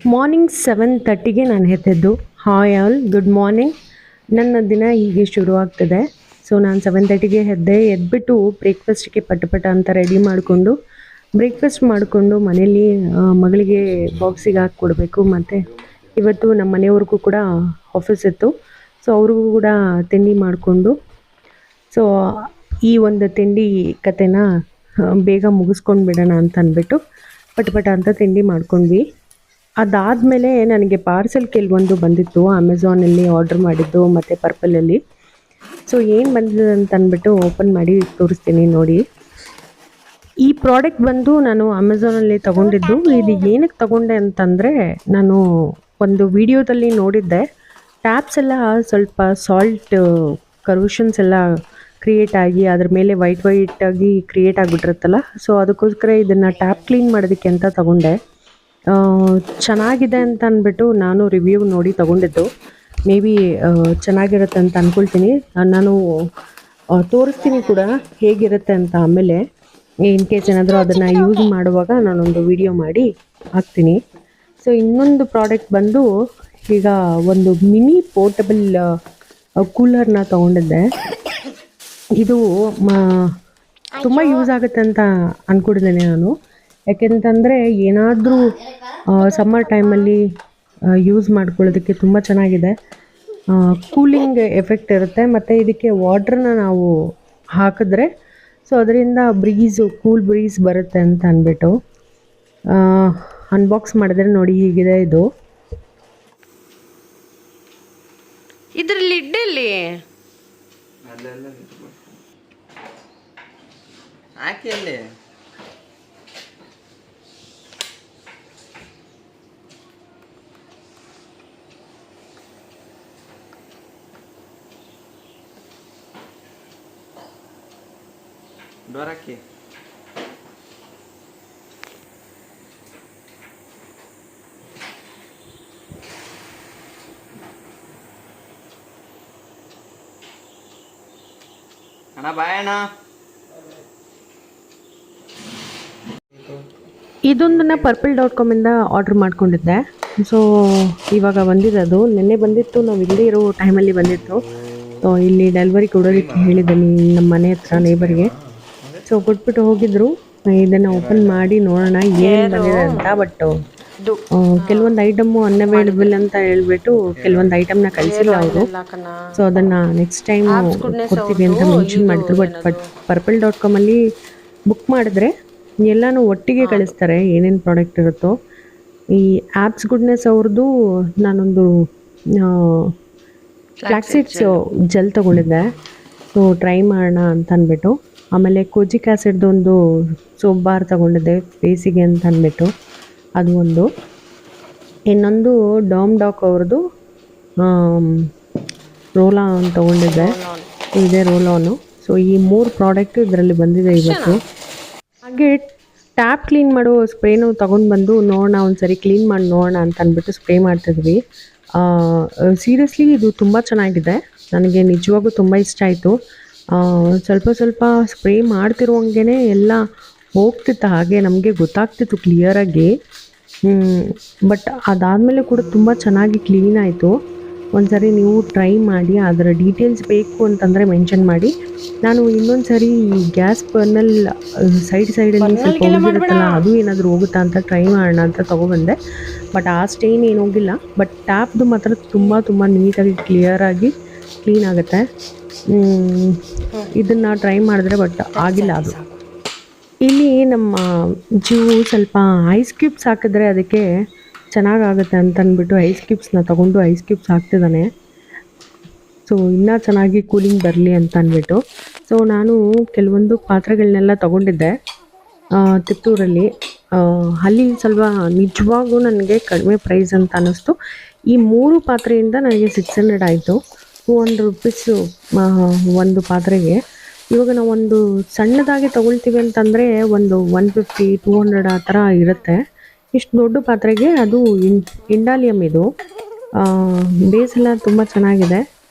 Morning 7:30ಗೆ ನಾನು ಎದ್ದಿದ್ದು. Hi all, good morning. ನನ್ನ ದಿನ ಹೀಗೆ ಶುರುವಾಗ್ತದೆ. ಸೊ ನಾನು 7:30ಗೆ ಎದ್ಬಿಟ್ಟು ಬ್ರೇಕ್ಫಾಸ್ಟ್ಗೆ ಪಟ ಪಟ ಅಂತ ರೆಡಿ ಮಾಡಿಕೊಂಡು ಬ್ರೇಕ್ಫಾಸ್ಟ್ ಮಾಡಿಕೊಂಡು ಮನೇಲಿ ಮಗಳಿಗೆ ಬಾಕ್ಸಿಗೆ ಹಾಕಿ ಕೊಡಬೇಕು. ಮತ್ತು ಇವತ್ತು ನಮ್ಮ ಮನೆಯವ್ರಿಗೂ ಕೂಡ ಆಫೀಸ್ ಇತ್ತು. ಸೊ ಅವ್ರಿಗೂ ಕೂಡ ತಿಂಡಿ ಮಾಡಿಕೊಂಡು, ಸೊ ಈ ಒಂದು ತಿಂಡಿ ಕತೆನ ಬೇಗ ಮುಗಿಸ್ಕೊಂಡು ಬಿಡೋಣ ಅಂತ ಅಂದ್ಬಿಟ್ಟು ಪಟ ಪಟ ಅಂತ ತಿಂಡಿ ಮಾಡ್ಕೊಂಡ್ವಿ. ಅದಾದಮೇಲೆ ನನಗೆ ಪಾರ್ಸೆಲ್ ಕೆಲವೊಂದು ಬಂದಿತ್ತು, ಅಮೆಝಾನಲ್ಲಿ ಆರ್ಡ್ರ್ ಮಾಡಿದ್ದು ಮತ್ತು ಪರ್ಪಲಲ್ಲಿ. ಸೊ ಏನು ಬಂದಿದೆ ಅಂತ ಅಂದ್ಬಿಟ್ಟು ಓಪನ್ ಮಾಡಿ ತೋರಿಸ್ತೀನಿ ನೋಡಿ. ಈ ಪ್ರಾಡಕ್ಟ್ ಬಂದು ನಾನು ಅಮೆಝಾನಲ್ಲಿ ತೊಗೊಂಡಿದ್ದು. ಇದು ಏನಕ್ಕೆ ತೊಗೊಂಡೆ ಅಂತಂದರೆ, ನಾನು ಒಂದು ವಿಡಿಯೋದಲ್ಲಿ ನೋಡಿದ್ದೆ, ಟ್ಯಾಪ್ಸ್ ಎಲ್ಲ ಸ್ವಲ್ಪ ಸಾಲ್ಟ್ ಕರೋಷನ್ಸ್ ಎಲ್ಲ ಕ್ರಿಯೇಟ್ ಆಗಿ ಅದ್ರ ಮೇಲೆ ವೈಟ್ ಆಗಿ ಕ್ರಿಯೇಟ್ ಆಗಿಬಿಟ್ಟಿರುತ್ತಲ್ಲ. ಸೊ ಅದಕ್ಕೋಸ್ಕರ ಇದನ್ನು ಟ್ಯಾಪ್ ಕ್ಲೀನ್ ಮಾಡೋದಕ್ಕೆ ಅಂತ ತೊಗೊಂಡೆ. ಚೆನ್ನಾಗಿದೆ ಅಂತ ಅಂದ್ಬಿಟ್ಟು ನಾನು ರಿವ್ಯೂ ನೋಡಿ ತೊಗೊಂಡಿದ್ದು. ಮೇ ಬಿ ಚೆನ್ನಾಗಿರುತ್ತೆ ಅಂತ ಅಂದ್ಕೊಳ್ತೀನಿ. ನಾನು ತೋರಿಸ್ತೀನಿ ಕೂಡ ಹೇಗಿರುತ್ತೆ ಅಂತ. ಆಮೇಲೆ ಇನ್ ಕೇಸ್ ಏನಾದರೂ ಅದನ್ನು ಯೂಸ್ ಮಾಡುವಾಗ ನಾನೊಂದು ವಿಡಿಯೋ ಮಾಡಿ ಹಾಕ್ತೀನಿ. ಸೊ ಇನ್ನೊಂದು ಪ್ರಾಡಕ್ಟ್ ಬಂದು, ಈಗ ಒಂದು ಮಿನಿ ಪೋರ್ಟಬಲ್ ಕೂಲರ್ನ ತೊಗೊಂಡಿದ್ದೆ. ಇದು ತುಂಬ ಯೂಸ್ ಆಗುತ್ತೆ ಅಂತ ಅಂದ್ಕೊಂಡಿದ್ದೇನೆ ನಾನು. ಯಾಕೆಂತಂದರೆ ಏನಾದರೂ ಸಮ್ಮರ್ ಟೈಮಲ್ಲಿ ಯೂಸ್ ಮಾಡ್ಕೊಳ್ಳೋದಕ್ಕೆ ತುಂಬ ಚೆನ್ನಾಗಿದೆ. ಕೂಲಿಂಗ್ ಎಫೆಕ್ಟ್ ಇರುತ್ತೆ, ಮತ್ತು ಇದಕ್ಕೆ ವಾಟ್ರನ್ನ ನಾವು ಹಾಕಿದ್ರೆ ಸೊ ಅದರಿಂದ ಕೂಲ್ ಬ್ರೀಸ್ ಬರುತ್ತೆ ಅಂತ ಅಂದ್ಬಿಟ್ಟು ಅನ್ಬಾಕ್ಸ್ ಮಾಡಿದ್ರೆ ನೋಡಿ ಹೀಗಿದೆ ಇದು. ಇದರಲ್ಲಿ ಇಡ್ಡೆಲ್ಲಿ ಹಾಕಿ ಅಲ್ಲಿ ಡೋರ್ ಹಾಕಿ. ಅಣ್ಣ ಬಾಯ್ ಅಣ್ಣ. ಇದೊಂದನ್ನು purple.com ಆರ್ಡ್ರ್ ಮಾಡ್ಕೊಂಡಿದ್ದೆ. ಸೊ ಇವಾಗ ಬಂದಿದೆ. ಅದು ನಿನ್ನೆ ಬಂದಿತ್ತು, ನಾವು ಇಲ್ಲದೇ ಇರೋ ಟೈಮಲ್ಲಿ ಬಂದಿತ್ತು. ಸೊ ಇಲ್ಲಿ ಡೆಲಿವರಿ ಕೊಡೋದಕ್ಕೆ ಹೇಳಿದ್ದೀನಿ ನಮ್ಮ ಮನೆ ಹತ್ರ ನೇಬರ್ಗೆ. ಸೊ ಕೊಟ್ಬಿಟ್ಟು ಹೋಗಿದ್ರು. ಇದನ್ನು ಓಪನ್ ಮಾಡಿ ನೋಡೋಣ ಏನು ಬಂದಿದೆ ಅಂತ. ಬಟ್ ಕೆಲವೊಂದು ಐಟಮು ಅನ್ಅವೈಲಬಲ್ ಅಂತ ಹೇಳ್ಬಿಟ್ಟು ಕೆಲವೊಂದು ಐಟಮ್ನ ಕಳಿಸಿಲ್ಲ ಅವರು. ಸೊ ಅದನ್ನು ನೆಕ್ಸ್ಟ್ ಟೈಮ್ ಕೊಡ್ತೀವಿ ಅಂತ ಮೆನ್ಷನ್ ಮಾಡಿದ್ರು. ಬಟ್ purple.com ಬುಕ್ ಮಾಡಿದ್ರೆ ಎಲ್ಲನೂ ಒಟ್ಟಿಗೆ ಕಳಿಸ್ತಾರೆ, ಏನೇನು ಪ್ರಾಡಕ್ಟ್ ಇರುತ್ತೋ. ಈ ಆ್ಯಪ್ಸ್ ಗುಡ್ನೆಸ್ ಅವ್ರದ್ದು ನಾನೊಂದು ಫ್ಲಾಕ್ಸೀಡ್ಸ್ ಜೆಲ್ ತೊಗೊಂಡಿದ್ದೆ. ಸೊ ಟ್ರೈ ಮಾಡೋಣ ಅಂತ ಅಂದ್ಬಿಟ್ಟು. ಆಮೇಲೆ ಕೋಜಿಕ್ ಆ್ಯಸಿಡ್ದು ಒಂದು ಸೋಪ್ ಬಾರ್ ತೊಗೊಂಡಿದ್ದೆ ಫೇಸಿಗೆ ಅಂತ ಅಂದ್ಬಿಟ್ಟು, ಅದು ಒಂದು. ಇನ್ನೊಂದು ಡಾಕ್ ಅವ್ರದ್ದು ರೋಲ್ ಆನ್ ತೊಗೊಂಡಿದ್ದೆ, ಇದೆ ರೋಲ್ ಆನು. ಸೊ ಈ 3 ಪ್ರಾಡಕ್ಟು ಇದರಲ್ಲಿ ಬಂದಿದೆ ಇವತ್ತು. ಹಾಗೆ ಟ್ಯಾಪ್ ಕ್ಲೀನ್ ಮಾಡೋ ಸ್ಪ್ರೇನೂ ತೊಗೊಂಡು ಬಂದು ನೋಡೋಣ, ಒಂದು ಸರಿ ಕ್ಲೀನ್ ಮಾಡಿ ನೋಡೋಣ ಅಂತ ಅಂದ್ಬಿಟ್ಟು ಸ್ಪ್ರೇ ಮಾಡ್ತಿದ್ವಿ. ಸೀರಿಯಸ್ಲಿ ಇದು ತುಂಬ ಚೆನ್ನಾಗಿದೆ, ನನಗೆ ನಿಜವಾಗೂ ತುಂಬ ಇಷ್ಟ ಆಯಿತು. ಸ್ವಲ್ಪ ಸ್ವಲ್ಪ ಸ್ಪ್ರೇ ಮಾಡ್ತಿರುವಂಗೆ ಎಲ್ಲ ಹೋಗ್ತಿತ್ತು, ಹಾಗೆ ನಮಗೆ ಗೊತ್ತಾಗ್ತಿತ್ತು ಕ್ಲಿಯರಾಗಿ. ಬಟ್ ಅದಾದಮೇಲೆ ಕೂಡ ತುಂಬ ಚೆನ್ನಾಗಿ ಕ್ಲೀನ್ ಆಯಿತು. ಒಂದು ಸರಿ ನೀವು ಟ್ರೈ ಮಾಡಿ. ಅದರ ಡೀಟೇಲ್ಸ್ ಬೇಕು ಅಂತಂದರೆ ಮೆನ್ಷನ್ ಮಾಡಿ. ನಾನು ಇನ್ನೊಂದು ಸರಿ ಗ್ಯಾಸ್ ಬರ್ನಲ್ ಸೈಡಲ್ಲಿ ಸ್ವಲ್ಪ ಹೋಗಿರುತ್ತಲ್ಲ, ಅದು ಏನಾದರೂ ಹೋಗುತ್ತಾ ಅಂತ ಟ್ರೈ ಮಾಡೋಣ ಅಂತ ತೊಗೊಬಂದೆ. ಬಟ್ ಆ ಸ್ಟೇನ್ ಏನು ಹೋಗಿಲ್ಲ. ಬಟ್ ಟ್ಯಾಪ್ದು ಮಾತ್ರ ತುಂಬ ನೀಟಾಗಿ ಕ್ಲಿಯರಾಗಿ ಕ್ಲೀನ್ ಆಗುತ್ತೆ. ಇದನ್ನು ಟ್ರೈ ಮಾಡಿದ್ರೆ ಬಟ್ ಆಗಿಲ್ಲ ಅದು. ಇಲ್ಲಿ ನಮ್ಮ ಸ್ವಲ್ಪ ಐಸ್ ಕ್ಯೂಬ್ಸ್ ಹಾಕಿದ್ರೆ ಅದಕ್ಕೆ ಚೆನ್ನಾಗಾಗುತ್ತೆ ಅಂತ ಅಂದ್ಬಿಟ್ಟು ಐಸ್ ಕ್ಯೂಬ್ಸ್ನ ತೊಗೊಂಡು ಐಸ್ ಕ್ಯೂಬ್ಸ್ ಹಾಕ್ತಿದ್ದಾನೆ. ಸೊ ಇನ್ನೂ ಚೆನ್ನಾಗಿ ಕೂಲಿಂಗ್ ಬರಲಿ ಅಂತ ಅಂದ್ಬಿಟ್ಟು. ಸೊ ನಾನು ಕೆಲವೊಂದು ಪಾತ್ರೆಗಳನ್ನೆಲ್ಲ ತೊಗೊಂಡಿದ್ದೆ ತಿಪ್ಟೂರಲ್ಲಿ. ಅಲ್ಲಿ ಸ್ವಲ್ಪ ನಿಜವಾಗೂ ನನಗೆ ಕಡಿಮೆ ಪ್ರೈಸ್ ಅಂತ ಅನ್ನಿಸ್ತು. ಈ 3 ಪಾತ್ರೆಯಿಂದ ನನಗೆ 600 ಆಯಿತು. 200 ರುಪೀಸು ಒಂದು ಪಾತ್ರೆಗೆ. ಇವಾಗ ನಾವು ಒಂದು ಸಣ್ಣದಾಗಿ ತೊಗೊಳ್ತೀವಿ ಅಂತಂದರೆ ಒಂದು 150-200 ಆ ಥರ ಇರುತ್ತೆ. ಇಷ್ಟು ದೊಡ್ಡ ಪಾತ್ರೆಗೆ ಅದು ಇಂಡಾಲಿಯಮ್ ಇದು. ಬೇಸ್ ಎಲ್ಲ ತುಂಬ ಚೆನ್ನಾಗಿದೆ.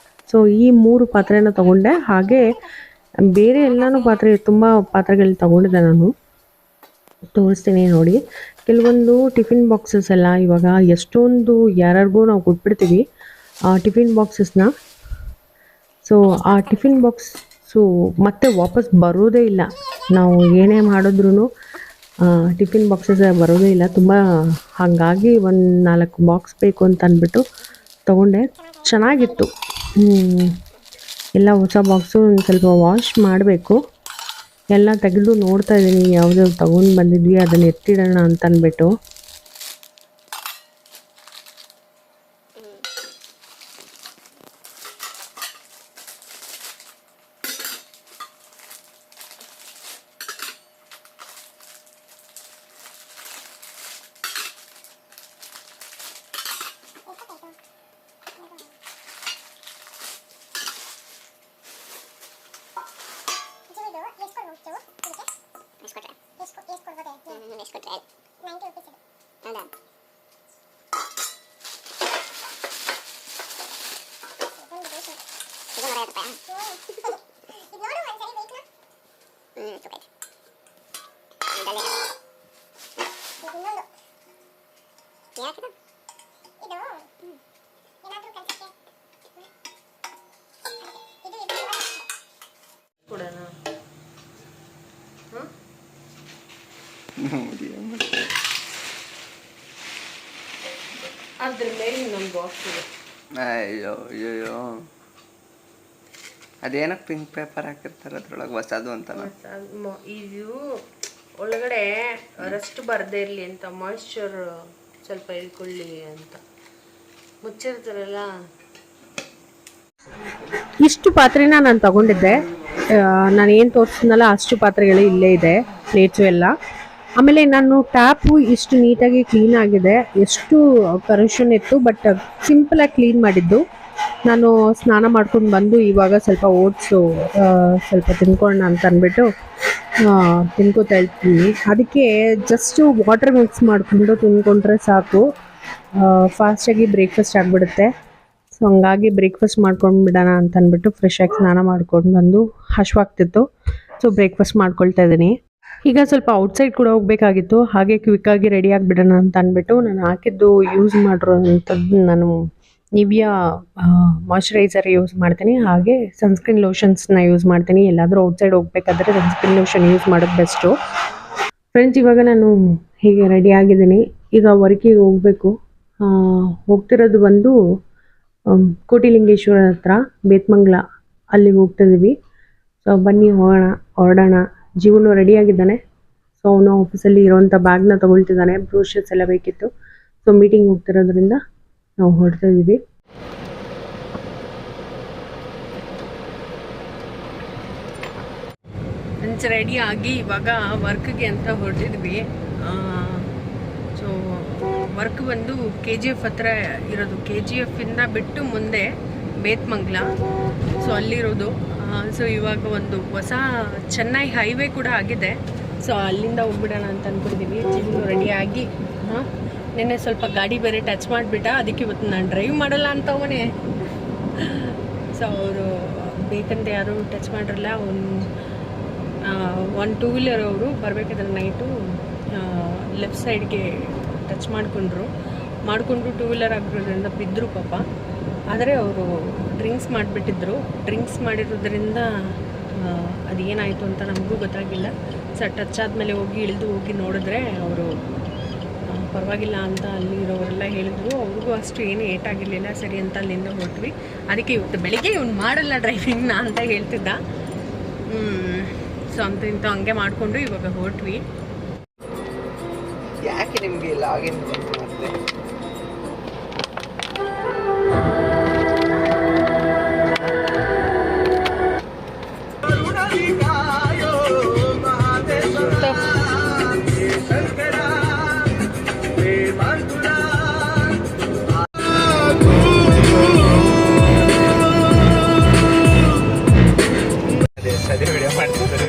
ಸೊ ಈ 3 ಪಾತ್ರೆನ ತೊಗೊಂಡೆ. ಹಾಗೆ ಬೇರೆ ಎಲ್ಲನೂ ತುಂಬ ಪಾತ್ರೆಗಳು ತೊಗೊಂಡಿದ್ದೆ ನಾನು. ತೋರಿಸ್ತೀನಿ ನೋಡಿ. ಕೆಲವೊಂದು ಟಿಫಿನ್ ಬಾಕ್ಸಸ್ ಎಲ್ಲ ಇವಾಗ ಎಷ್ಟೊಂದು ಯಾರ್ಯಾರಿಗೋ ನಾವು ಕೊಟ್ಬಿಡ್ತೀವಿ ಆ ಟಿಫಿನ್ ಬಾಕ್ಸಸ್ನ. ಸೊ ಆ ಟಿಫಿನ್ ಬಾಕ್ಸು ಮತ್ತೆ ವಾಪಸ್ ಬರೋದೇ ಇಲ್ಲ. ನಾವು ಏನೇ ಮಾಡಿದ್ರೂ ಟಿಫಿನ್ ಬಾಕ್ಸಸ್ ಬರೋದೇ ಇಲ್ಲ. ತುಂಬ ಹಾಗಾಗಿ ಒಂದು 4 ಬಾಕ್ಸ್ ಬೇಕು ಅಂತ ಅಂದ್ಬಿಟ್ಟು ತೊಗೊಂಡೆ. ಚೆನ್ನಾಗಿತ್ತು. ಎಲ್ಲ ಹೊಸ ಬಾಕ್ಸು ಒಂದು ಸ್ವಲ್ಪ ವಾಶ್ ಮಾಡಬೇಕು. ಎಲ್ಲ ತೆಗೆದು ನೋಡ್ತಾ ಇದ್ದೀನಿ ಯಾವ್ದು ತೊಗೊಂಡು ಬಂದಿದ್ವಿ ಅದನ್ನು ಎತ್ತಿಡೋಣ ಅಂತ ಅಂದ್ಬಿಟ್ಟು. ಅದ್ರ ಮೇಲೆ ಇನ್ನೊಂದು ಬಾಕ್ಸ್ ಇದೆ. ಅಯ್ಯೋ ಅಯ್ಯೋ, ಅದೇನಕ್ಕೆ ಪಿಂಕ್ ಪೇಪರ್ ಹಾಕಿರ್ತಾರೆ ಅದ್ರೊಳಗೆ ಹೊಸದು ಅಂತ. ಇದು ಒಳಗಡೆ ರಸ್ಟ್ ಬರದೇ ಇರಲಿ ಅಂತ, ಮಾಯಿಶ್ಚರ್ ಸ್ವಲ್ಪ ಇಳ್ಕೊಳ್ಳಿ ಅಂತ ಮುಚ್ಚಿರ್ತಾರಲ್ಲ. ಇಷ್ಟು ಪಾತ್ರೆನ ನಾನು ತಗೊಂಡಿದ್ದೆ. ನಾನು ಏನು ತೋರಿಸಿದ್ನಲ್ಲ ಅಷ್ಟು ಪಾತ್ರೆಗಳು ಇಲ್ಲೇ ಇದೆ, ಪ್ಲೇಟ್ಸು ಎಲ್ಲ. ಆಮೇಲೆ ನಾನು ಟ್ಯಾಪು ಇಷ್ಟು ನೀಟಾಗಿ ಕ್ಲೀನ್ ಆಗಿದೆ. ಎಷ್ಟು ಕರೆಕ್ಷನ್ ಇತ್ತು, ಬಟ್ ಸಿಂಪಲಾಗಿ ಕ್ಲೀನ್ ಮಾಡಿದ್ದು. ನಾನು ಸ್ನಾನ ಮಾಡ್ಕೊಂಡು ಬಂದು ಇವಾಗ ಸ್ವಲ್ಪ ಓಟ್ಸು ಸ್ವಲ್ಪ ತಿನ್ಕೊಳ್ಳೋಣ ಅಂತ ಅಂದ್ಬಿಟ್ಟು ತಿನ್ಕೋತಾ ಇರ್ತೀನಿ. ಅದಕ್ಕೆ ಜಸ್ಟು ವಾಟರ್ ಮಿಕ್ಸ್ ಮಾಡಿಕೊಂಡು ತಿನ್ಕೊಂಡ್ರೆ ಸಾಕು, ಫಾಸ್ಟಾಗಿ ಬ್ರೇಕ್ಫಾಸ್ಟ್ ಆಗಿಬಿಡುತ್ತೆ. ಸೊ ಹಂಗಾಗಿ ಬ್ರೇಕ್ಫಾಸ್ಟ್ ಮಾಡ್ಕೊಂಡು ಬಿಡೋಣ ಅಂತ ಅಂದ್ಬಿಟ್ಟು ಫ್ರೆಶ್ ಆಗಿ ಸ್ನಾನ ಮಾಡ್ಕೊಂಡು ಬಂದು ಹಶ್ವಾಗ್ತಿತ್ತು. ಸೊ ಬ್ರೇಕ್ಫಾಸ್ಟ್ ಮಾಡ್ಕೊಳ್ತಾ ಇದ್ದೀನಿ. ಈಗ ಸ್ವಲ್ಪ ಔಟ್ಸೈಡ್ ಕೂಡ ಹೋಗಬೇಕಾಗಿತ್ತು, ಹಾಗೆ ಕ್ವಿಕ್ಕಾಗಿ ರೆಡಿ ಆಗಿಬಿಡೋಣ ಅಂತ ಅಂದ್ಬಿಟ್ಟು ನಾನು ಹಾಕಿದ್ದು ಯೂಸ್ ಮಾಡಿರೋಂಥದ್ದು ನಾನು ನಿವಿಯಾ ಮಾಯ್ಶ್ಚರೈಸರ್ ಯೂಸ್ ಮಾಡ್ತೀನಿ, ಹಾಗೆ ಸನ್ಸ್ಕ್ರೀನ್ ಲೋಷನ್ಸ್ನ ಯೂಸ್ ಮಾಡ್ತೀನಿ. ಎಲ್ಲಾದರೂ ಔಟ್ಸೈಡ್ ಹೋಗ್ಬೇಕಾದ್ರೆ ಸನ್ಸ್ಕ್ರೀನ್ ಲೋಷನ್ ಯೂಸ್ ಮಾಡೋದು ಬೆಸ್ಟು. ಫ್ರೆಂಡ್ಸ್, ಇವಾಗ ನಾನು ಹೀಗೆ ರೆಡಿ ಆಗಿದ್ದೀನಿ. ಈಗ ವರ್ಕಿಗೆ ಹೋಗಬೇಕು. ಹೋಗ್ತಿರೋದು ಬಂದು ಕೋಟಿಲಿಂಗೇಶ್ವರ ಹತ್ರ ಬೇತ್ಮಂಗ್ಲ, ಅಲ್ಲಿಗೆ ಹೋಗ್ತಿದ್ದೀವಿ. ಸೊ ಬನ್ನಿ ಹೊರಡೋಣ. ಜೀವನು ರೆಡಿಯಾಗಿದ್ದಾನೆ. ಸೊ ಅವನು ಆಫೀಸಲ್ಲಿ ಇರೋವಂಥ ಬ್ಯಾಗ್ನ ತೊಗೊಳ್ತಿದ್ದಾನೆ. ಬ್ರೂಷಸ್ ಎಲ್ಲ ಬೇಕಿತ್ತು. ಸೊ ಮೀಟಿಂಗ್ ಹೋಗ್ತಿರೋದ್ರಿಂದ ನಾವು ಹೊರಡ್ತಾ ಇದ್ದೀವಿ. ರೆಡಿ ಆಗಿ ಇವಾಗ ವರ್ಕ್ಗೆ ಅಂತ ಹೊರಟಿದ್ವಿ. ಸೊ ವರ್ಕ್ ಬಂದು KGF ಹತ್ರ ಇರೋದು. KGF ಇಂದ ಬಿಟ್ಟು ಮುಂದೆ ಬೇತ್ಮಂಗ್ಲ, ಸೊ ಅಲ್ಲಿರೋದು. ಸೊ ಇವಾಗ ಒಂದು ಹೊಸ ಚೆನ್ನೈ ಹೈವೇ ಕೂಡ ಆಗಿದೆ. ಸೊ ಅಲ್ಲಿಂದ ಹೋಗ್ಬಿಡೋಣ ಅಂತ ಅಂದ್ಕೊಂಡಿದ್ದೀವಿ. ಜಿಮ್ನು ರೆಡಿಯಾಗಿ ನಿನ್ನೆ ಸ್ವಲ್ಪ ಗಾಡಿ ಬೇರೆ ಟಚ್ ಮಾಡಿಬಿಟ್ಟ, ಅದಕ್ಕೆ ಇವತ್ತು ನಾನು ಡ್ರೈವ್ ಮಾಡಲ್ಲ ಅಂತವನೇ. ಸೊ ಅವರು ಬೇಕಂತ ಯಾರು ಟಚ್ ಮಾಡಿರಲ್ಲ. ಒಂದು ಟೂ ವೀಲರ್ ಅವರು ಬರಬೇಕಾದ್ರೆ ನೈಟು ಲೆಫ್ಟ್ ಸೈಡ್ಗೆ ಟಚ್ ಮಾಡಿಕೊಂಡು ಟೂ ವೀಲರ್ ಆಗಿರೋದ್ರಿಂದ ಬಿದ್ದರು ಪಾಪ. ಆದರೆ ಅವರು ಡ್ರಿಂಕ್ಸ್ ಮಾಡಿಬಿಟ್ಟಿದ್ರು. ಡ್ರಿಂಕ್ಸ್ ಮಾಡಿರೋದ್ರಿಂದ ಅದೇನಾಯಿತು ಅಂತ ನಮಗೂ ಗೊತ್ತಾಗಿಲ್ಲ. ಸೊ ಟಚ್ ಆದಮೇಲೆ ಹೋಗಿ ನೋಡಿದ್ರೆ ಅವರು ಪರವಾಗಿಲ್ಲ ಅಂತ ಅಲ್ಲಿರೋರೆಲ್ಲ ಹೇಳಿದ್ರು. ಅವ್ರಿಗೂ ಅಷ್ಟು ಏನು ಏಟಾಗಿರಲಿಲ್ಲ. ಸರಿ ಅಂತ ಅಲ್ಲಿಂದ ಹೊರಟ್ವಿ. ಅದಕ್ಕೆ ಇವತ್ತು ಬೆಳಿಗ್ಗೆ ಇವ್ನು ಮಾಡಲ್ಲ ಡ್ರೈವಿಂಗ್ನ ಅಂತ ಹೇಳ್ತಿದ್ದ. ಸೊ ಅಂತ ಇಂಥ ಹಂಗೆ ಮಾಡಿಕೊಂಡು ಇವಾಗ ಹೊರಟ್ವಿ. ಯಾಕೆ ನಿಮಗೆ ಲಾಗಿನ್ ಮತ್ತೆ ವಿಡಿಯೋ ಮಾಡ್ತಿದ್ದಾರೆ.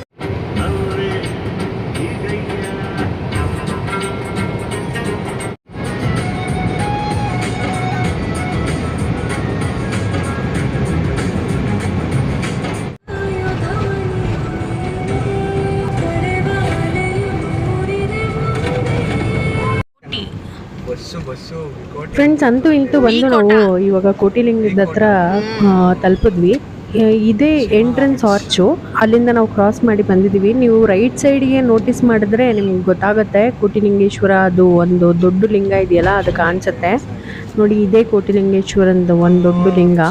ಬಸ್ಸು ಫ್ರೆಂಡ್ಸ್, ಅಂತೂ ಇಂತೂ ಬಂದು ನಾವು ಇವಾಗ ಕೋಟಿಲಿಂಗದ ಹತ್ರ ತಲುಪಿದ್ವಿ. ಇದೇ ಎಂಟ್ರೆನ್ಸ್ ಆರ್ಚು, ಅಲ್ಲಿಂದ ನಾವು ಕ್ರಾಸ್ ಮಾಡಿ ಬಂದಿದ್ದೀವಿ. ನೀವು ರೈಟ್ ಸೈಡ್ಗೆ ನೋಟಿಸ್ ಮಾಡಿದ್ರೆ ನಿಮ್ಗೆ ಗೊತ್ತಾಗುತ್ತೆ ಕೋಟಿಲಿಂಗೇಶ್ವರ ಅದು ಒಂದು ದೊಡ್ಡ ಲಿಂಗ ಇದೆಯಲ್ಲ, ಅದು ಕಾಣಿಸುತ್ತೆ ನೋಡಿ. ಇದೇ ಕೋಟಿಲಿಂಗೇಶ್ವರಂದು ಒಂದು ದೊಡ್ಡ ಲಿಂಗ.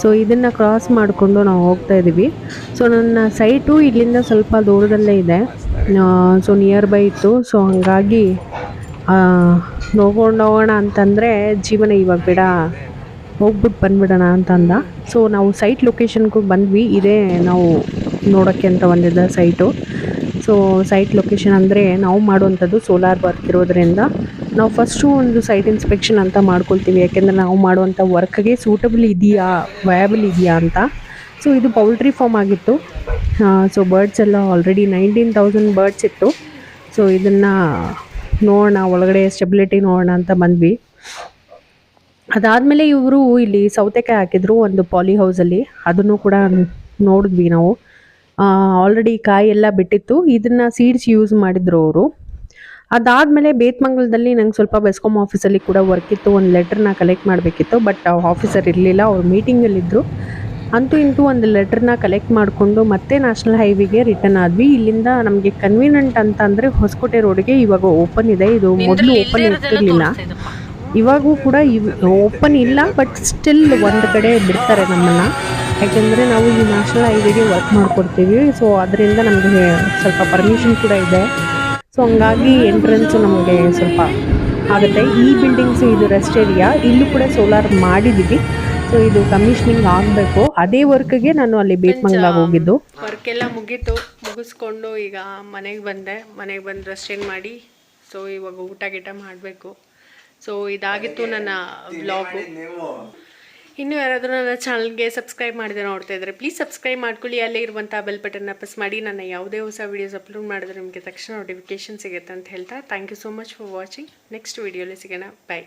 ಸೊ ಇದನ್ನು ಕ್ರಾಸ್ ಮಾಡಿಕೊಂಡು ನಾವು ಹೋಗ್ತಾ ಇದ್ದೀವಿ. ಸೊ ನನ್ನ ಸೈಟು ಇಲ್ಲಿಂದ ಸ್ವಲ್ಪ ದೂರದಲ್ಲೇ ಇದೆ, ಸೊ ನಿಯರ್ ಬೈ ಇತ್ತು. ಸೊ ಹಾಗಾಗಿ ನೋಡ್ಕೊಂಡು ಹೋಗೋಣ ಅಂತಂದರೆ ಜೀವನ ಇವಾಗ ಬೇಡ, ಹೋಗ್ಬಿಟ್ಟು ಬಂದ್ಬಿಡೋಣ ಅಂತಂದ. ಸೊ ನಾವು ಸೈಟ್ ಲೊಕೇಶನ್ಗೂ ಬಂದ್ವಿ. ಇದೇ ನಾವು ನೋಡೋಕ್ಕೆ ಅಂತ ಬಂದಿದ್ದ ಸೈಟು. ಸೊ ಸೈಟ್ ಲೊಕೇಶನ್ ಅಂದರೆ ನಾವು ಮಾಡುವಂಥದ್ದು ಸೋಲಾರ್ ವರ್ಕ್ ಇರೋದ್ರಿಂದ ನಾವು ಫಸ್ಟು ಒಂದು ಸೈಟ್ ಇನ್ಸ್ಪೆಕ್ಷನ್ ಅಂತ ಮಾಡ್ಕೊಳ್ತೀವಿ, ಯಾಕೆಂದರೆ ನಾವು ಮಾಡುವಂಥ ವರ್ಕ್ಗೆ ಸೂಟಬಲ್ ಇದೆಯಾ, ವಯಬಲ್ ಇದೆಯಾ ಅಂತ. ಸೊ ಇದು ಪೌಲ್ಟ್ರಿ ಫಾರ್ಮ್ ಆಗಿತ್ತು. ಸೊ ಬರ್ಡ್ಸ್ ಎಲ್ಲ ಆಲ್ರೆಡಿ 19,000 ಬರ್ಡ್ಸ್ ಇತ್ತು. ಸೊ ಇದನ್ನು ನೋಡೋಣ, ಒಳಗಡೆ ಸ್ಟೆಬಿಲಿಟಿ ನೋಡೋಣ ಅಂತ ಬಂದ್ವಿ. ಅದಾದಮೇಲೆ ಇವರು ಇಲ್ಲಿ ಸೌತೆಕಾಯಿ ಹಾಕಿದ್ರು ಒಂದು ಪಾಲಿ ಹೌಸಲ್ಲಿ, ಅದನ್ನು ಕೂಡ ನೋಡಿದ್ವಿ ನಾವು. ಆಲ್ರೆಡಿ ಕಾಯಿ ಎಲ್ಲ ಬಿಟ್ಟಿತ್ತು, ಇದನ್ನು ಸೀಡ್ಸ್ ಯೂಸ್ ಮಾಡಿದ್ರು ಅವರು. ಅದಾದಮೇಲೆ ಬೇತ್ಮಂಗಲದಲ್ಲಿ ನಂಗೆ ಸ್ವಲ್ಪ ಬೆಸ್ಕಾಮ್ ಆಫೀಸಲ್ಲಿ ಕೂಡ ವರ್ಕ್ ಇತ್ತು, ಒಂದು ಲೆಟ್ರನ್ನ ಕಲೆಕ್ಟ್ ಮಾಡಬೇಕಿತ್ತು. ಬಟ್ ಆಫೀಸರ್ ಇರಲಿಲ್ಲ, ಅವ್ರು ಮೀಟಿಂಗಲ್ಲಿದ್ದರು. ಅಂತೂ ಇಂತೂ ಒಂದು ಲೆಟ್ರನ್ನ ಕಲೆಕ್ಟ್ ಮಾಡಿಕೊಂಡು ಮತ್ತೆ ನ್ಯಾಷನಲ್ ಹೈವೇಗೆ ರಿಟರ್ನ್ ಆದ್ವಿ. ಇಲ್ಲಿಂದ ನಮಗೆ ಕನ್ವೀನಿಯಂಟ್ ಅಂತ ಅಂದರೆ ಹೊಸಕೋಟೆ ರೋಡ್ಗೆ ಇವಾಗ ಓಪನ್ ಇದೆ. ಇದು ಮೊದಲು ಓಪನ್ ಇರ್ತಿರ್ಲಿಲ್ಲ, ಇವಾಗೂ ಕೂಡ ಓಪನ್ ಇಲ್ಲ. ಬಟ್ ಸ್ಟಿಲ್ ಒಂದು ಕಡೆ ಬಿಡ್ತಾರೆ ನಮ್ಮನ್ನು, ಯಾಕೆಂದರೆ ನಾವು ಈ ನ್ಯಾಷನಲ್ ಹೈವೇಗೆ ವರ್ಕ್ ಮಾಡಿಕೊಡ್ತೀವಿ. ಸೊ ಅದರಿಂದ ನಮಗೆ ಸ್ವಲ್ಪ ಪರ್ಮಿಷನ್ ಕೂಡ ಇದೆ. ಸೊ ಹಂಗಾಗಿ ಎಂಟ್ರೆನ್ಸು ನಮಗೆ ಸ್ವಲ್ಪ ಆಗುತ್ತೆ. ಈ ಬಿಲ್ಡಿಂಗ್ಸು ಇದು ರೆಸ್ಟ್ ಏರಿಯಾ, ಇಲ್ಲೂ ಕೂಡ ಸೋಲಾರ್ ಮಾಡಿದ್ದೀವಿ. ಸೊ ಇದು ಕಮಿಷನಿಂಗ್ ಆಗಬೇಕು. ಅದೇ ವರ್ಕ್ಗೆ ನಾನು ಅಲ್ಲಿ ಬೇತ್ಮಂಗಲಾಗ ಹೋಗಿದ್ದು. ವರ್ಕ್ ಎಲ್ಲ ಮುಗಿಸ್ಕೊಂಡು ಈಗ ಮನೆಗೆ ಬಂದು ರೆಸ್ಟ್ ಮಾಡಿ, ಸೊ ಇವಾಗ ಊಟ ಗೀಟ ಮಾಡಬೇಕು. ಸೊ ಇದಾಗಿತ್ತು ನನ್ನ ವ್ಲಾಗು. ಇನ್ನೂ ಯಾರಾದರೂ ನನ್ನ ಚಾನಲ್ಗೆ ಸಬ್ಸ್ಕ್ರೈಬ್ ಮಾಡಿದೆ ನೋಡ್ತಾ ಇದ್ದಾರೆ, ಪ್ಲೀಸ್ ಸಬ್ಸ್ಕ್ರೈಬ್ ಮಾಡ್ಕೊಳ್ಳಿ. ಅಲ್ಲೇ ಇರುವಂಥ ಬೆಲ್ ಬಟನ್ನ ಪ್ರೆಸ್ ಮಾಡಿ. ನನ್ನ ಯಾವುದೇ ಹೊಸ ವೀಡಿಯೋಸ್ ಅಪ್ಲೋಡ್ ಮಾಡಿದ್ರೆ ನಿಮಗೆ ತಕ್ಷಣ ನೋಟಿಫಿಕೇಶನ್ ಸಿಗುತ್ತೆ ಅಂತ ಹೇಳ್ತಾ, thank you so much for watching. Next ವೀಡಿಯೋಲಿ ಸಿಗೋಣ, ಬಾಯ್.